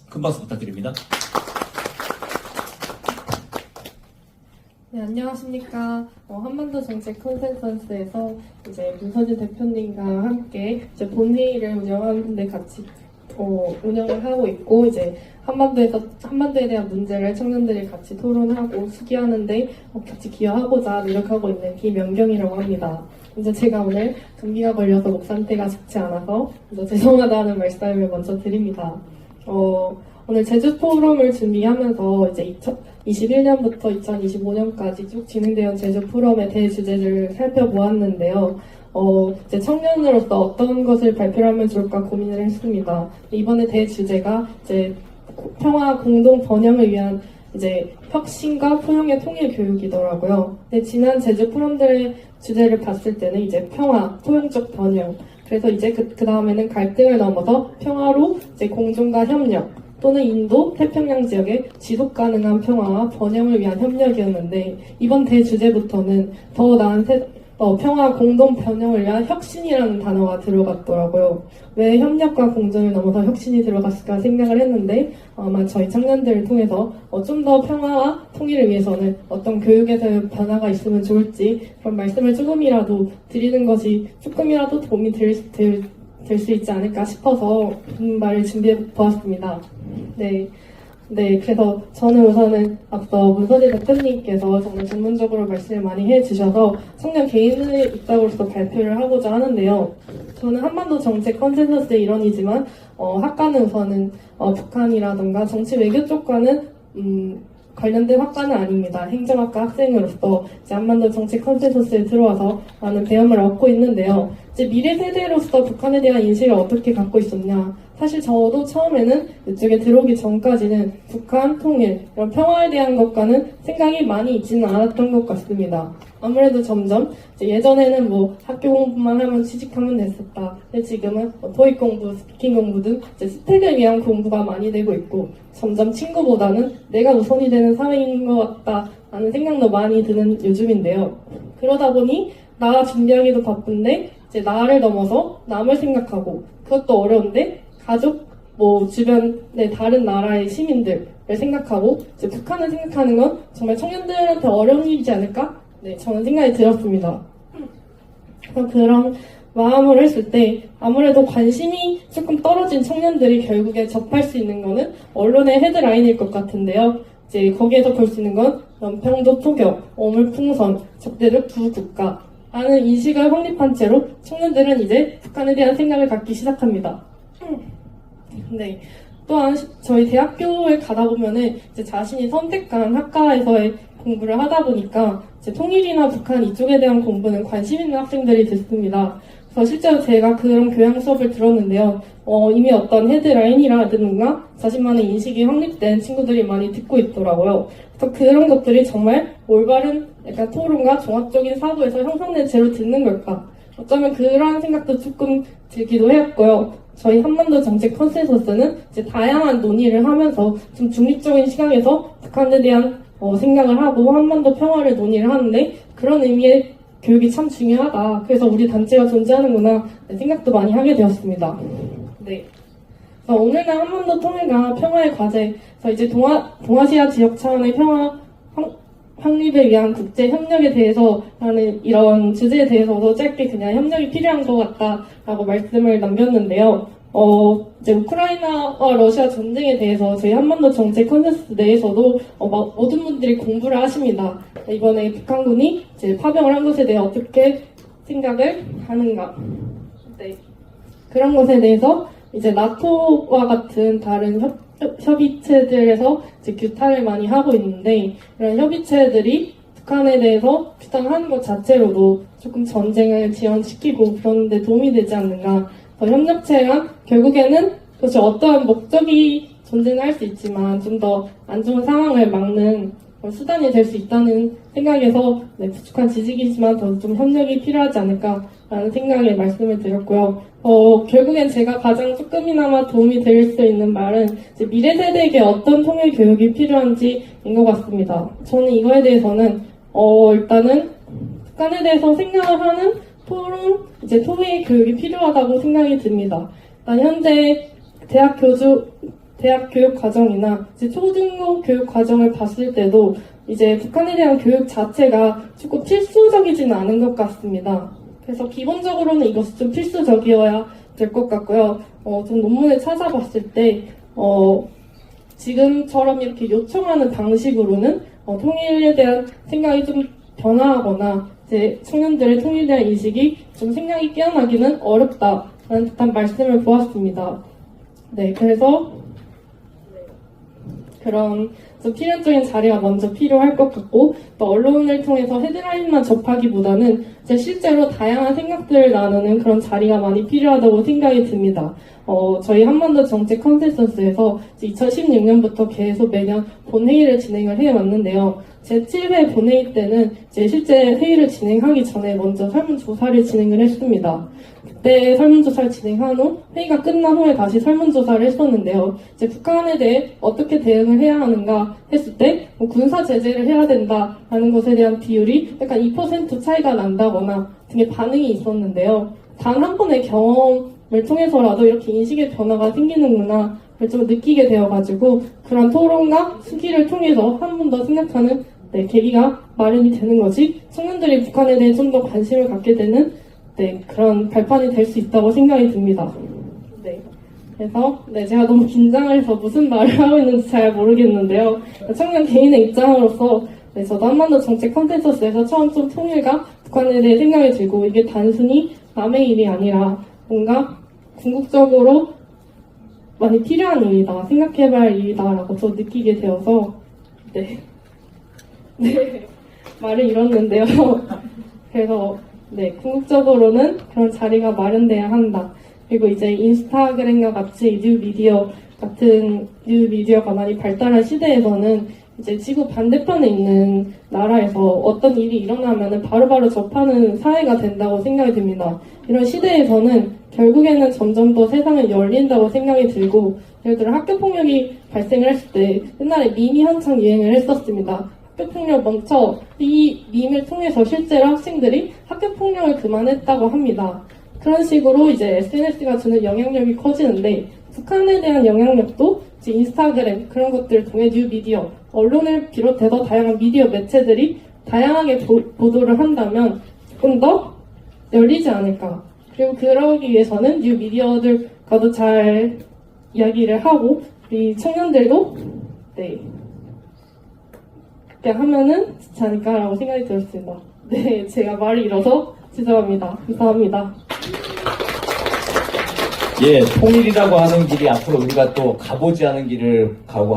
큰 박수 부탁드립니다. 네, 안녕하십니까. 한반도 정책 컨센서스에서 이제 문서진 대표님과 함께 이제 본회의를 운영하는데 같이 운영을 하고 있고, 이제 한반도에 대한 문제를 청년들이 같이 토론하고 수기하는데 같이 기여하고자 노력하고 있는 김연경이라고 합니다. 이제 제가 오늘 감기가 걸려서 목 상태가 좋지 않아서 죄송하다는 말씀을 먼저 드립니다. 오늘 제주 포럼을 준비하면서 이제 2021년부터 2025년까지 쭉 진행되어 제주 포럼의 대주제를 살펴보았는데요. 이제 청년으로서 어떤 것을 발표하면 좋을까 고민을 했습니다. 이번에 대주제가 이제 평화 공동 번영을 위한 이제 혁신과 포용의 통일 교육이더라고요. 근데 지난 제주 포럼들의 주제를 봤을 때는 이제 평화, 포용적 번영. 그래서 이제 그 다음에는 갈등을 넘어서 평화로 이제 공존과 협력, 또는 인도, 태평양 지역의 지속 가능한 평화와 번영을 위한 협력이었는데, 이번 대주제부터는 더 나은 평화 공동 번영을 위한 혁신이라는 단어가 들어갔더라고요. 왜 협력과 공존을 넘어서 혁신이 들어갔을까 생각을 했는데, 아마 저희 청년들을 통해서 좀 더 평화와 통일을 위해서는 어떤 교육에서의 변화가 있으면 좋을지 그런 말씀을 조금이라도 드리는 것이 조금이라도 도움이 될 수 있지 않을까 싶어서 말을 준비해 보았습니다. 네, 그래서 저는 우선은 앞서 문서진 대표님께서 정말 전문적으로 말씀을 많이 해주셔서 청년 개인의 입장으로서 발표를 하고자 하는데요. 저는 한반도 정책 컨센서스의 일원이지만 학과는 우선은 북한이라던가 정치 외교 쪽과는 관련된 학과는 아닙니다. 행정학과 학생으로서 이제 한반도 정책 컨센서스에 들어와서 많은 배움을 얻고 있는데요. 이제 미래 세대로서 북한에 대한 인식을 어떻게 갖고 있었냐? 사실 저도 처음에는 이쪽에 들어오기 전까지는 북한 통일, 이런 평화에 대한 것과는 생각이 많이 있지는 않았던 것 같습니다. 아무래도 점점 예전에는 학교 공부만 하면 취직하면 됐었다. 근데 지금은 토익 공부, 스피킹 공부 등 스펙을 위한 공부가 많이 되고 있고, 점점 친구보다는 내가 우선이 되는 사회인 것 같다라는 생각도 많이 드는 요즘인데요. 그러다 보니 나 준비하기도 바쁜데 이제 나를 넘어서 남을 생각하고, 그것도 어려운데 가족, 주변의 다른 나라의 시민들을 생각하고 이제 북한을 생각하는 건 정말 청년들한테 어려운 일이지 않을까? 네, 저는 생각이 들었습니다. 그런 마음을 했을 때 아무래도 관심이 조금 떨어진 청년들이 결국에 접할 수 있는 거는 언론의 헤드라인일 것 같은데요. 이제 거기에서 볼 수 있는 건 연평도 포격, 어물풍선, 적대적 부국가라는 인식을 확립한 채로 청년들은 이제 북한에 대한 생각을 갖기 시작합니다. 네. 또한 저희 대학교에 가다 보면은 이제 자신이 선택한 학과에서의 공부를 하다 보니까 이제 통일이나 북한 이쪽에 대한 공부는 관심 있는 학생들이 됐습니다. 그래서 실제로 제가 그런 교양 수업을 들었는데요. 이미 어떤 헤드라인이라든가 자신만의 인식이 확립된 친구들이 많이 듣고 있더라고요. 그래서 그런 것들이 정말 올바른 약간 토론과 종합적인 사고에서 형성된 채로 듣는 걸까? 어쩌면 그런 생각도 조금 들기도 했고요. 저희 한반도 정책 컨센서스는 이제 다양한 논의를 하면서 좀 중립적인 시각에서 북한에 대한 생각을 하고 한반도 평화를 논의를 하는데, 그런 의미의 교육이 참 중요하다. 그래서 우리 단체가 존재하는구나 생각도 많이 하게 되었습니다. 네. 오늘날 한반도 통일과 평화의 과제, 이제 동아시아 지역 차원의 평화 확립을 위한 국제 협력에 대해서라는 이런 주제에 대해서도 짧게 그냥 협력이 필요한 것 같다라고 말씀을 남겼는데요. 이제 우크라이나와 러시아 전쟁에 대해서 저희 한반도 정책 컨센서스 내에서도 모든 분들이 공부를 하십니다. 이번에 북한군이 이제 파병을 한 것에 대해 어떻게 생각을 하는가. 네. 그런 것에 대해서 이제 나토와 같은 다른 협의체들에서 이제 규탄을 많이 하고 있는데, 이런 협의체들이 북한에 대해서 규탄하는 것 자체로도 조금 전쟁을 지연시키고 그런 데 도움이 되지 않는가. 협력체가 결국에는 그것이 어떠한 목적이 존재는 할 수 있지만 좀 더 안 좋은 상황을 막는 수단이 될 수 있다는 생각에서 부족한 지식이지만 더 좀 협력이 필요하지 않을까라는 생각에 말씀을 드렸고요. 결국엔 제가 가장 조금이나마 도움이 될 수 있는 말은 이제 미래 세대에게 어떤 통일 교육이 필요한지인 것 같습니다. 저는 이거에 대해서는 일단은 북한에 대해서 생각을 하는 토론, 토의 교육이 필요하다고 생각이 듭니다. 현재 대학 교육 과정이나 이제 초중고 교육 과정을 봤을 때도 이제 북한에 대한 교육 자체가 조금 필수적이지는 않은 것 같습니다. 그래서 기본적으로는 이것이 좀 필수적이어야 될 것 같고요. 좀 논문을 찾아봤을 때 지금처럼 이렇게 요청하는 방식으로는 통일에 대한 생각이 좀 변화하거나 이제 청년들의 통일에 대한 인식이 좀 생각이 깨어나기는 어렵다라는 듯한 말씀을 보았습니다. 네, 그래서 그런 좀 필연적인 자리가 먼저 필요할 것 같고, 또 언론을 통해서 헤드라인만 접하기보다는 이제 실제로 다양한 생각들을 나누는 그런 자리가 많이 필요하다고 생각이 듭니다. 저희 한반도 정책 컨센서스에서 2016년부터 계속 매년 본회의를 진행을 해왔는데요. 제7회 본회의 때는 이제 실제 회의를 진행하기 전에 먼저 설문조사를 진행을 했습니다. 그때 설문조사를 진행한 후 회의가 끝난 후에 다시 설문조사를 했었는데요. 이제 북한에 대해 어떻게 대응을 해야 하는가 했을 때 군사 제재를 해야 된다라는 것에 대한 비율이 약간 2% 차이가 난다거나 등의 반응이 있었는데요. 단 한 번의 경험을 통해서라도 이렇게 인식의 변화가 생기는구나 좀 느끼게 되어가지고 그런 토론과 수기를 통해서 한 번 더 생각하는 계기가 마련이 되는 거지 청년들이 북한에 대해 좀 더 관심을 갖게 되는 그런 발판이 될 수 있다고 생각이 듭니다. 그래서 제가 너무 긴장을 해서 무슨 말을 하고 있는지 잘 모르겠는데요. 청년 개인의 입장으로서 저도 한반도 정책 컨센서스에서 처음 좀 통일과 북한에 대해 생각이 들고 이게 단순히 남의 일이 아니라 뭔가 궁극적으로 많이 필요한 일이다, 생각해봐야 할 일이다라고 또 느끼게 되어서 말을 잃었는데요. 그래서 궁극적으로는 그런 자리가 마련돼야 한다. 그리고 이제 인스타그램과 같이 뉴미디어가 많이 발달한 시대에서는 이제 지구 반대편에 있는 나라에서 어떤 일이 일어나면 바로바로 접하는 사회가 된다고 생각이 듭니다. 이런 시대에서는 결국에는 점점 더 세상은 열린다고 생각이 들고, 예를 들어 학교폭력이 발생을 했을 때 옛날에 밈이 한창 유행을 했었습니다. 학교폭력 멈춰, 이 밈을 통해서 실제로 학생들이 학교폭력을 그만했다고 합니다. 그런 식으로 이제 SNS가 주는 영향력이 커지는데, 북한에 대한 영향력도 이제 인스타그램 그런 것들을 통해 뉴미디어, 언론을 비롯해서 다양한 미디어 매체들이 다양하게 보도를 한다면 조금 더 열리지 않을까. 그리고 그러기 위해서는 뉴미디어들과도 잘 이야기를 하고, 우리 청년들도 그렇게 하면은 좋지 않을까라고 생각이 들었습니다. 제가 말을 잃어서 죄송합니다. 감사합니다. 예, 통일이라고 하는 길이 앞으로 우리가 또 가보지 않은 길을 가고